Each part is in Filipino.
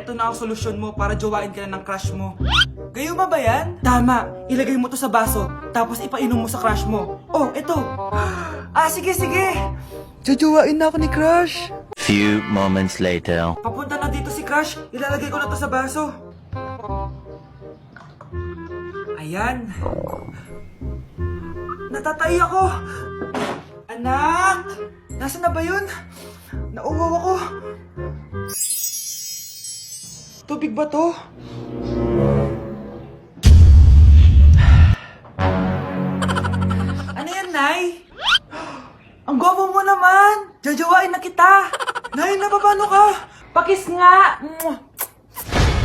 eto na ang solusyon mo para jowain ka na ng crush mo. Gayuma ba yan? Tama, ilagay mo to sa baso, tapos ipainom mo sa crush mo. Oh, eto. Sige, sige. Jajowain na ako ni Crush. Few moments later. Papunta na dito si crush, ilalagay ko na to sa baso. Ayan. Natatay ako. Anak! Nasaan na ba yun? Nauwaw ako. Tubig ba to? Ano yan, Nay? Ang gwapo mo naman! Jajawain na kita! Nay, napapano ka? Pakis nga!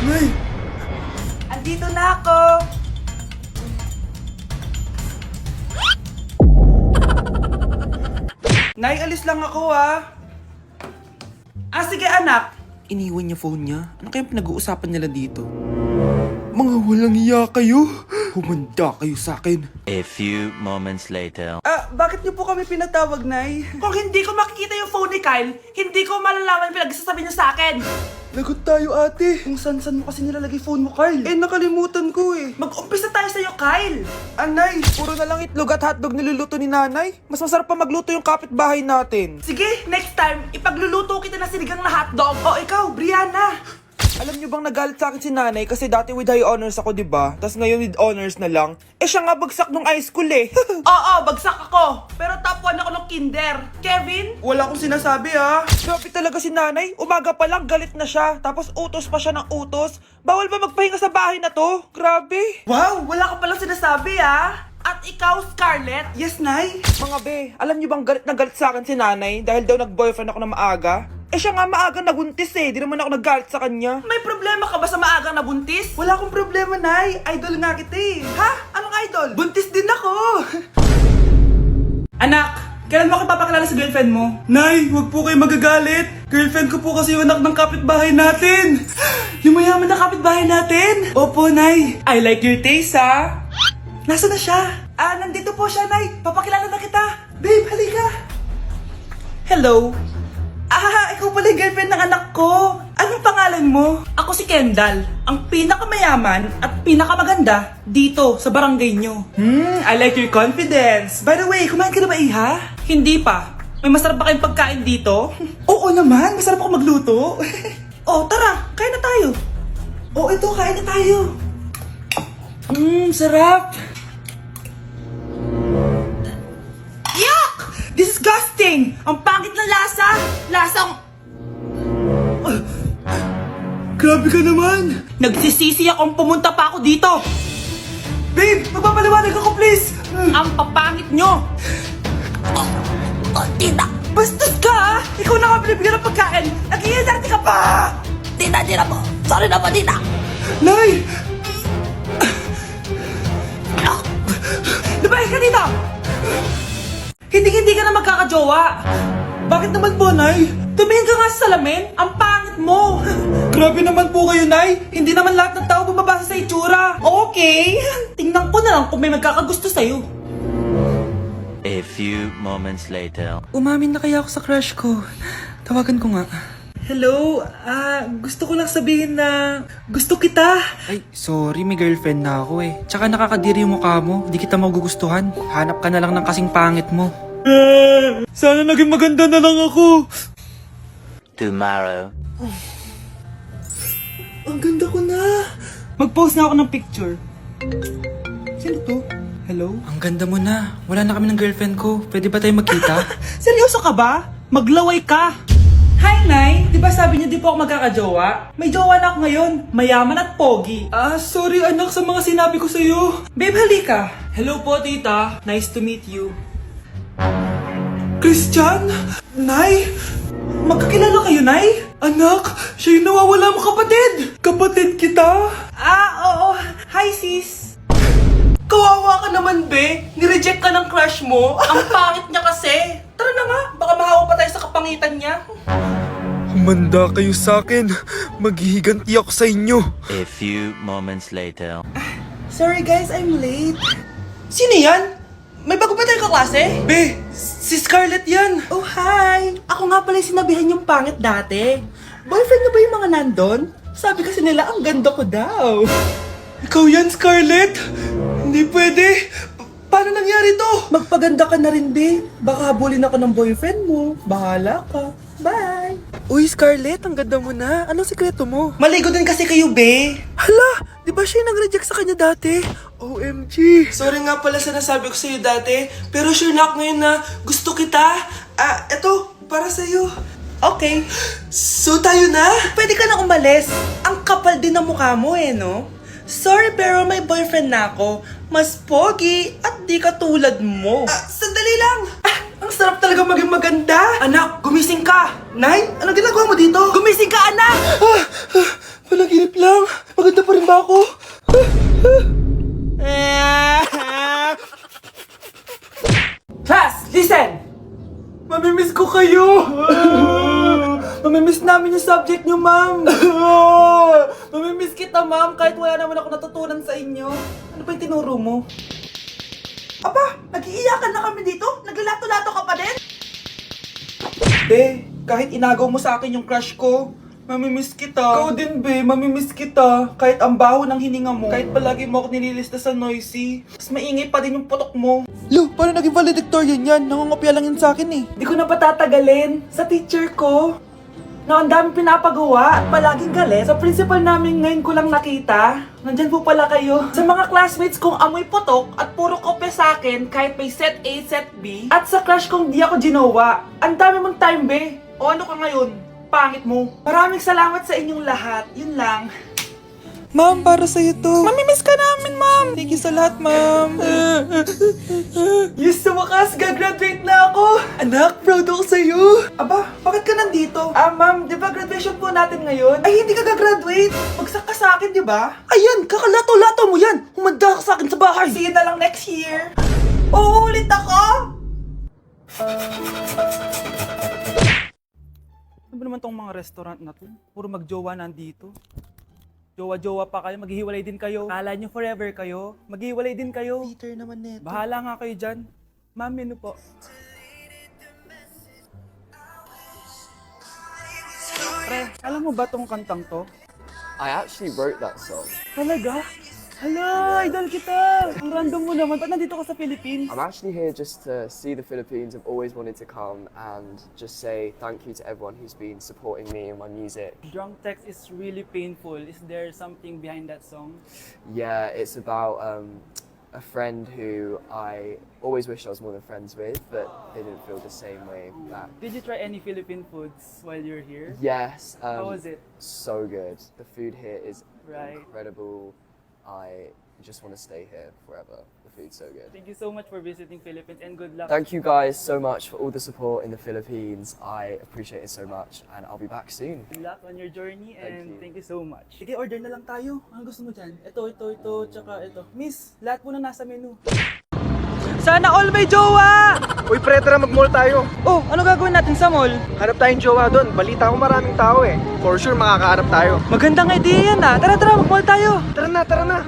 Nay! Andito na ako! Nay, alis lang ako sige anak! Iniwan niya phone niya. Ano kayang pinag-uusapan nila dito? Mga walang iya kayo. Humanda kayo sa akin. A few moments later. Bakit niyo po kami pinatawag, Nay? Kung hindi ko makikita yung phone ni Kyle, hindi ko malalaman yung pinagsasabi niya sa akin. Lagot tayo, ate. Kung san-san mo kasi nilalagay phone mo, Kyle. Nakalimutan ko eh. Mag-umpisa tayo sa'yo, Kyle. Anay, puro na lang itlog at hotdog niluluto ni nanay. Mas masarap pa magluto yung kapitbahay natin. Sige, next time, ipagluluto kita na sinigang na hotdog. O ikaw, Brianna. Alam niyo bang nagalit sa akin si nanay kasi dati with high honors ako, diba? Tapos ngayon with honors na lang. Siya nga bagsak nung high school eh. Oo, bagsak ako. Pero top 1 ako ng kinder. Kevin? Wala akong sinasabi Grabe talaga si nanay. Umaga pa lang galit na siya. Tapos utos pa siya ng utos. Bawal ba magpahinga sa bahay na to? Grabe. Wow, wala ka palang sinasabi At ikaw, Scarlett? Yes, Nay. Mga be, alam niyo bang galit na galit sa akin si nanay dahil daw nag-boyfriend ako na maaga? Siya nga maaga nabuntis eh. Di naman ako naggalit sa kanya. May problema ka ba sa maagang nabuntis? Wala akong problema, Nay. Idol nga kita eh. Ha? Anong idol? Buntis din ako. Anak, kailan mo ako papakilala sa girlfriend mo? Nay, huwag po kayo magagalit. Girlfriend ko po kasi yung anak ng kapitbahay natin. Yung mayaman na kapitbahay natin. Opo, Nay. I like your taste, Nasaan na siya? Nandito po siya, Nay. Papakilala na kita. Babe, halika. Hello. Ikaw pala yung girlfriend ng anak ko. Anong pangalan mo? Ako si Kendall, ang pinakamayaman at pinakamaganda dito sa barangay nyo. I like your confidence. By the way, kumain ka na ba, Iha? Hindi pa. May masarap ba kayong pagkain dito? Oo naman, masarap ako magluto. Tara, kain na tayo. Ito, kain na tayo. Sarap. Yuck! Disgusting! Ang pangit na lasa! Lasang... Grabe ka naman! Nagsisisi akong pumunta pa ako dito! Babe! Magpapaliwanag ako, please! Ang papangit nyo! Tita! Bastos ka, Ikaw na nga binibigyan ng pagkain! Nag-iinarte ka pa! Tita po! Sorry na po, tita! Nay! Lumayas ka dito! Hindi ka na magkakajowa. Bakit naman po, Nay? Tumingin ka nga sa salamin. Ang pangit mo. Grabe naman po kayo, Nay. Hindi naman lahat ng tao bumabasa sa itsura. Okay. Tingnan ko na lang kung may magkakagusto sa'yo. A few moments later. Umamin na kaya ako sa crush ko. Tawagan ko nga. Hello? Gusto ko lang sabihin na gusto kita. Ay, sorry, may girlfriend na ako eh. Tsaka nakakadiri yung mukha mo. Di kita magugustuhan. Hanap ka na lang ng kasing pangit mo. Sana naging maganda na lang ako. Tomorrow. Ang ganda ko na. Mag-post na ako ng picture. Sino to? Hello? Ang ganda mo na. Wala na kami ng girlfriend ko. Pwede ba tayo magkita? Seryoso ka ba? Maglaway ka. Hi, Nay! Di ba sabi niyo di po ako magkakajowa? May jowa na ako ngayon. Mayaman at pogi. Sorry anak sa mga sinabi ko sa'yo. Babe, halika. Hello po, tita. Nice to meet you. Christian? Nay? Magkakilala kayo, Nay? Anak, siya yung nawawala mo kapatid. Kapatid kita? Oo. Hi, sis. Kawawa ka naman, be. Nireject ka ng crush mo. Ang pangit niya kasi. Tara na nga, baka mahawa pa tayo sa kapangitan niya. Humanda kayo sa akin. Maghihiganti ako sa inyo. A few moments later. Sorry guys, I'm late. Sino yan? May bago ba tayong kaklase? Be, si Scarlett yan. Oh, hi. Ako nga pala yung sinabihan yung pangit dati. Boyfriend na ba yung mga nandun? Sabi kasi nila, ang ganda ko daw. Ikaw yan, Scarlett? Hindi pwede. Paano nangyari to? Magpaganda ka na rin, babe. Baka habulin ako ng boyfriend mo. Bahala ka. Bye. Uy, Scarlett, ang ganda mo na. Anong sikreto mo? Maligo din kasi kayo, be. Hala, di ba siya yung nag-reject sa kanya dati? OMG. Sorry nga pala sa nasabi ko sa'yo dati. Pero sure na ako ngayon na gusto kita. Eto, para sa'yo. Okay. So tayo na? Pwede ka na umalis. Ang kapal din ng mukha mo no? Sorry pero may boyfriend na ako. Mas pogi at di katulad mo. Sandali lang. Ang sarap talaga maging maganda. Anak, gumising ka. Nay, ano ginagawa mo dito? Gumising ka, anak! Panaginip lang. Maganda pa rin ba ako? Class, listen! Mamimiss ko kayo! Mamimiss namin yung subject nyo, ma'am! Mamimiss kita, ma'am, kahit wala naman ako natutunan sa inyo. Ano ba yung tinuro mo? Aba, nag-iiyakan na kami dito? Naglalato-lato ka pa din? Be, kahit inagaw mo sa akin yung crush ko, mamimiss kita. Ikaw din, be, mamimiss kita. Kahit ang baho ng hininga mo, kahit palagi mo ako nililista sa noisy, mas maingay pa din yung putok mo. Lo, paano naging valedictorian yan? Nangungopia lang yun sa akin eh. Di ko na patatagalin sa teacher ko na ang daming pinapagawa at palaging galit. Sa principal namin ngayon ko lang nakita. Nandyan po pala kayo. Sa mga classmates kong amoy putok at puro kopya sa akin kahit may set A, set B. At sa crush kong di ako ginawa. Ang dami mong time, be. O ano ka ngayon? Pangit mo. Maraming salamat sa inyong lahat. Yun lang. Ma'am, para sa'yo to. Mamimiss ka namin, ma'am. Thank you sa lahat, ma'am. Yes, sa wakas, gagraduate na ako! Anak, proud ako sa'yo! Aba, bakit ka nandito? Ma'am, di ba graduation po natin ngayon? Ay, hindi ka gagraduate! Bagsak ka sa akin, di ba? Ayan, kakalato-lato mo yan! Humanda ka sa akin sa bahay! See you na lang next year! Uulit ako! Ano ba naman tong mga restaurant na to? Puro magjowa nandito. Jowa-jowa pa kayo, maghihiwalay din kayo. Kala nyo forever kayo, maghihiwalay din kayo. Peter naman neto. Bahala nga kayo dyan. Ma'am, menu po. Pre, alam mo ba tong kantang to? I actually wrote that song. Talaga? Hala, idol kita! Ang random mo naman. Ba't nandito ka sa Philippines? I'm actually here just to see the Philippines. I've always wanted to come and just say thank you to everyone who's been supporting me and my music. Drunk text is really painful. Is there something behind that song? Yeah, it's about a friend who I always wished I was more than friends with, but they didn't feel the same way back. Did you try any Philippine foods while you're here? Yes. How was it? So good. The food here is Right. incredible. I just want to stay here forever. The food's so good. Thank you so much for visiting Philippines and good luck. Thank you guys so much for all the support in the Philippines. I appreciate it so much, and I'll be back soon. Good luck on your journey and you. thank you so much. Sige, order na lang tayo. Ano gusto mo dyan? Ito, tsaka ito. Miss, lahat po na nasa menu. Sana all may jowa! Uy, pre, tara mag-mall tayo. Oh, ano gagawin natin sa mall? Hanap tayong jowa doon. Balita ko maraming tao eh. For sure, makakahanap tayo. Magandang idea yan ah. Tara, mag-mall tayo. Tara na, tara na.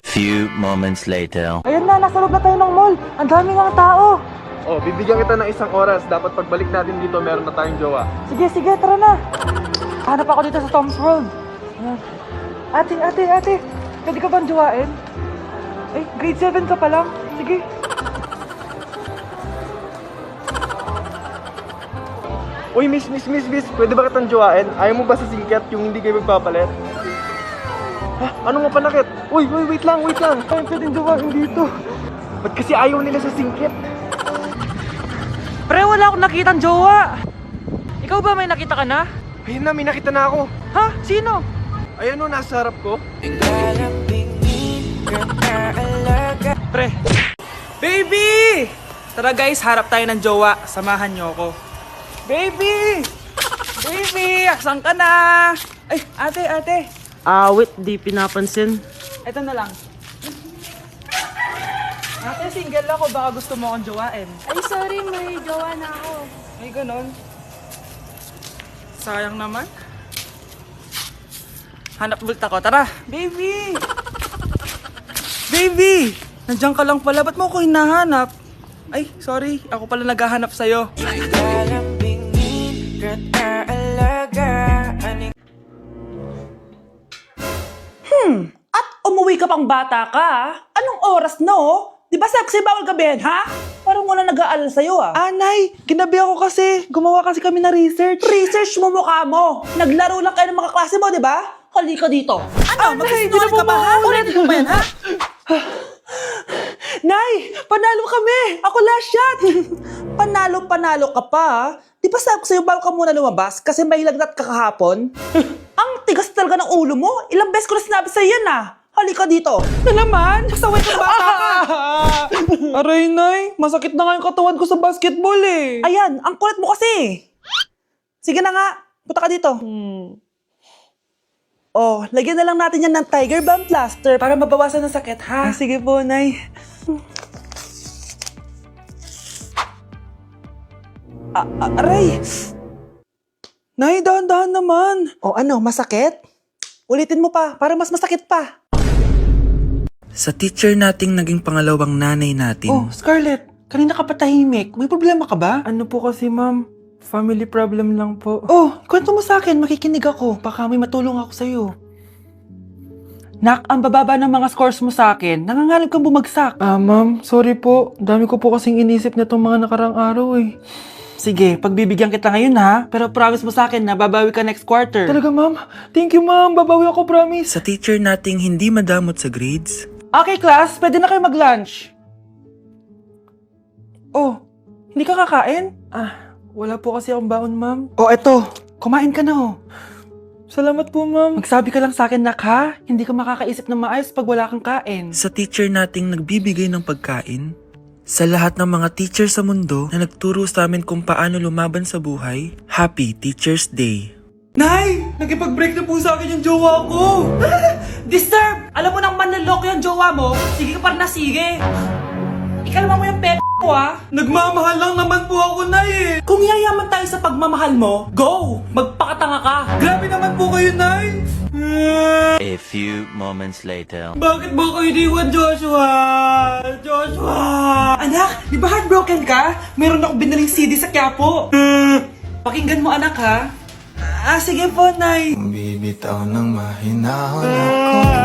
Few moments later. Ayun na, nasa loob na tayo ng mall. Ang dami ng tao. Oh, bibigyan kita ng isang oras. Dapat pagbalik natin dito, meron na tayong jowa. Sige, tara na. Hanap ako dito sa Tom's World. Ayan. Ate, pwede ka bang jowain? Ay, grade 7 ka pa lang. Sige. Uy, miss, pwede ba kitang jowain? Ayaw mo ba sa singket yung hindi kayo magpapalit? Ha? Ano nga panakit? Uy, wait lang. Ayaw pwedeng jowain dito. Ba't kasi ayaw nila sa singket? Pre, wala akong nakitang jowa. Ikaw ba may nakita ka na? Ayun na, may nakita na ako. Ha? Sino? Ayan o, nasa harap ko. Pre. Baby! Tara guys, harap tayo ng jowa. Samahan niyo ako. Baby! Asan ka na? Ay, ate. Wait, di pinapansin. Ito na lang. Ate, single ako. Baka gusto mo akong jowain. Ay, sorry, may jowa na ako. Ay, ganon. Sayang naman. Hanap ulit ako. Tara! Baby! Nandiyan ka lang pala. Ba't mo ako hinahanap? Ay, sorry. Ako pala naghahanap sa'yo. At umuwi ka pang bata ka, anong oras na Di ba sabi kasi bawal gabihin, ha? Parang wala nag-aalala sa'yo, Nay, ginabi ako kasi. Gumawa kasi kami na research. Research mo mukha mo. Naglaro lang kayo ng mga klase mo, di ba? Halika dito. Ano, magsisinungaling ka ba, ha? Ulitin mo ba yan, ha? Nay, panalo kami. Ako last shot. Panalo ka pa, ha? Di ba sabi ko sa'yo bawal ka muna lumabas kasi may lagnat ka kahapon? Ang tigas talaga ng ulo mo. Ilang beses ko na sinabi sa'yo yan, Halika dito. Na naman? Pasaway ng bata ka. Aray, Nay. Masakit na nga yung katawan ko sa basketball eh. Ayan, ang kulit mo kasi. Sige na nga, punta ka dito. Oh, lagyan na lang natin yan ng Tiger Balm plaster para mabawasan ng sakit, ha? Sige po, Nay. Aray! Nay, dahan-dahan naman. O ano, masakit? Ulitin mo pa, para mas masakit pa. Sa teacher nating naging pangalawang nanay natin. Oh, Scarlett. Kanina ka pa tahimik. May problema ka ba? Ano po kasi, ma'am? Family problem lang po. Oh, kwento mo sa akin. Makikinig ako. Baka may matulong ako sa'yo. Nak, ang bababa ng mga scores mo sa akin. Nangangalib kang bumagsak. Ma'am. Sorry po. Dami ko po kasing inisip na itong mga nakarang araw eh. Sige, pagbibigyan kita ngayon, ha? Pero promise mo sa akin na babawi ka next quarter. Talaga, ma'am? Thank you, ma'am. Babawi ako, promise. Sa teacher nating hindi madamot sa grades. Okay, class. Pwede na kayo mag-lunch. Oh, hindi ka kakain? Wala po kasi akong baon, ma'am. O, eto. Kumain ka na, Salamat po, ma'am. Magsabi ka lang sa akin, nak, ha? Hindi ka makakaisip ng maayos pag wala kang kain. Sa teacher nating nagbibigay ng pagkain. Sa lahat ng mga teacher sa mundo na nagturo sa amin kung paano lumaban sa buhay, Happy Teacher's Day! Nay! Nakipag-break na po sa akin yung jowa ko! Disturb! Alam mo nang manloloko yung jowa mo, sige ka pa rin na sige! Ikalma mo yung mo, Nagmamahal lang naman po ako, Nay eh! Kung yayaman tayo sa pagmamahal mo, go! Magpakatanga ka! Grabe naman po kayo, Nay! A few moments later. Bakit ba kayo iniwan, Joshua? Joshua! Anak, di ba heartbroken ka? Meron ako binaling CD sa Quiapo. Pakinggan mo, anak, ha? Sige po, Nay! Bibitaw ng mahinahon ako.